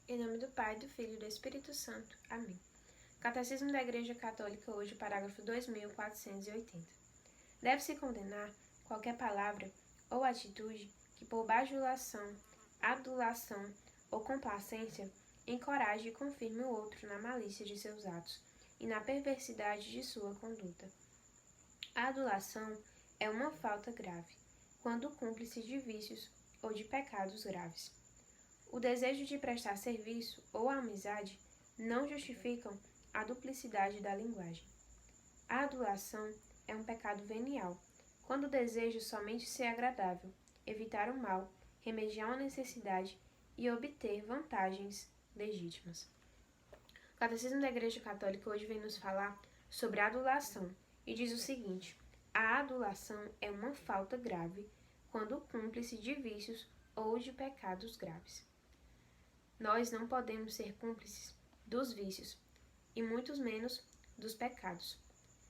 Em nome do Pai, do Filho e do Espírito Santo. Amém. Catecismo da Igreja Católica, hoje, parágrafo 2480. Deve-se condenar qualquer palavra ou atitude que, por bajulação, adulação ou complacência, encoraje e confirme o outro na malícia de seus atos e na perversidade de sua conduta. A adulação é uma falta grave, quando cúmplice de vícios ou de pecados graves. O desejo de prestar serviço ou a amizade não justificam a duplicidade da linguagem. A adulação é um pecado venial, quando deseja somente ser agradável, evitar o mal, remediar uma necessidade e obter vantagens legítimas. O Catecismo da Igreja Católica hoje vem nos falar sobre a adulação e diz o seguinte: a adulação é uma falta grave quando cúmplice de vícios ou de pecados graves. Nós não podemos ser cúmplices dos vícios e muito menos dos pecados.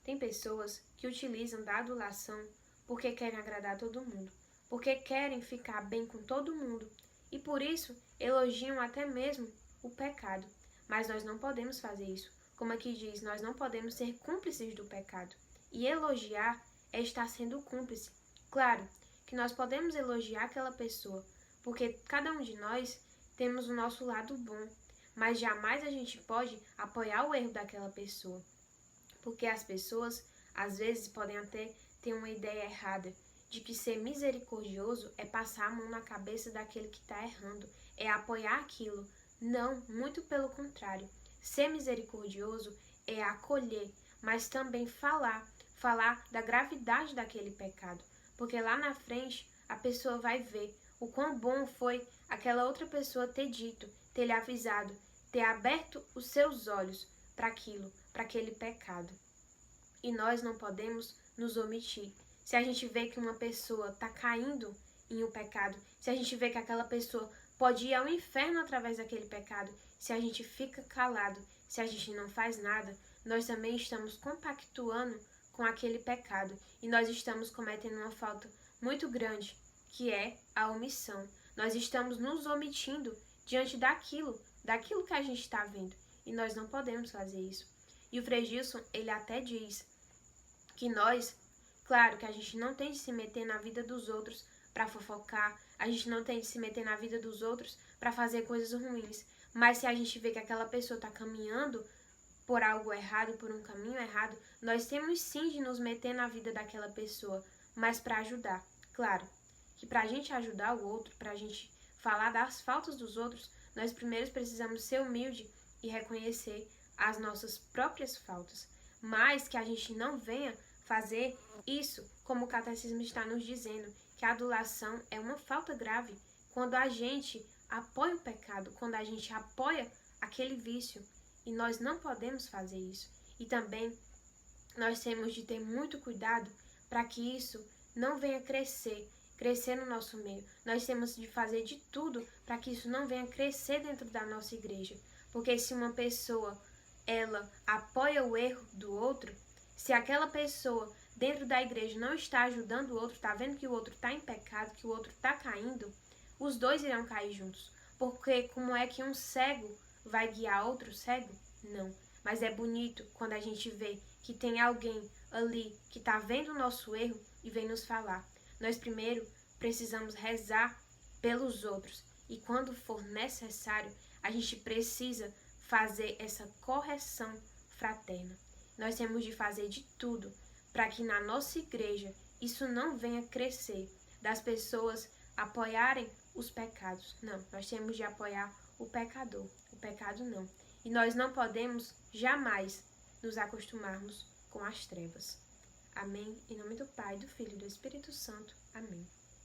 Tem pessoas que utilizam da adulação porque querem agradar todo mundo, porque querem ficar bem com todo mundo e por isso elogiam até mesmo o pecado. Mas nós não podemos fazer isso. Como aqui diz, nós não podemos ser cúmplices do pecado. E elogiar é estar sendo cúmplice. Claro que nós podemos elogiar aquela pessoa, porque cada um de nós temos o nosso lado bom, mas jamais a gente pode apoiar o erro daquela pessoa, porque as pessoas às vezes podem até ter uma ideia errada de que ser misericordioso é passar a mão na cabeça daquele que está errando, é apoiar aquilo. Não, muito pelo contrário. Ser misericordioso é acolher, mas também falar da gravidade daquele pecado, porque lá na frente a pessoa vai ver o quão bom foi aquela outra pessoa ter dito, ter lhe avisado, ter aberto os seus olhos para aquilo, para aquele pecado. E nós não podemos nos omitir. Se a gente vê que uma pessoa está caindo em um pecado, se a gente vê que aquela pessoa pode ir ao inferno através daquele pecado, se a gente fica calado, se a gente não faz nada, nós também estamos compactuando com aquele pecado e nós estamos cometendo uma falta muito grande, que é a omissão. Nós estamos nos omitindo diante daquilo que a gente está vendo e nós não podemos fazer isso. E o Frei Gilson, ele até diz que nós, claro que a gente não tem de se meter na vida dos outros para fofocar, a gente não tem de se meter na vida dos outros para fazer coisas ruins, mas se a gente vê que aquela pessoa está caminhando por algo errado, por um caminho errado, nós temos sim de nos meter na vida daquela pessoa, mas para ajudar. Claro que para a gente ajudar o outro, para a gente falar das faltas dos outros, nós primeiro precisamos ser humilde e reconhecer as nossas próprias faltas, mas que a gente não venha fazer isso, como o Catecismo está nos dizendo, que a adulação é uma falta grave quando a gente apoia o pecado, quando a gente apoia aquele vício, e nós não podemos fazer isso. E também nós temos de ter muito cuidado para que isso não venha crescer no nosso meio. Nós temos de fazer de tudo para que isso não venha crescer dentro da nossa igreja, porque se uma pessoa ela apoia o erro do outro, se aquela pessoa dentro da igreja não está ajudando o outro, está vendo que o outro está em pecado, que o outro está caindo, os dois irão cair juntos. Porque como é que um cego vai guiar outro cego? Não. Mas é bonito quando a gente vê que tem alguém ali que está vendo o nosso erro e vem nos falar. Nós primeiro precisamos rezar pelos outros e quando for necessário, a gente precisa fazer essa correção fraterna. Nós temos de fazer de tudo para que na nossa igreja isso não venha crescer, das pessoas apoiarem os pecados. Não, nós temos de apoiar o pecador, o pecado não. E nós não podemos jamais nos acostumarmos com as trevas. Amém? Em nome do Pai, do Filho e do Espírito Santo. Amém.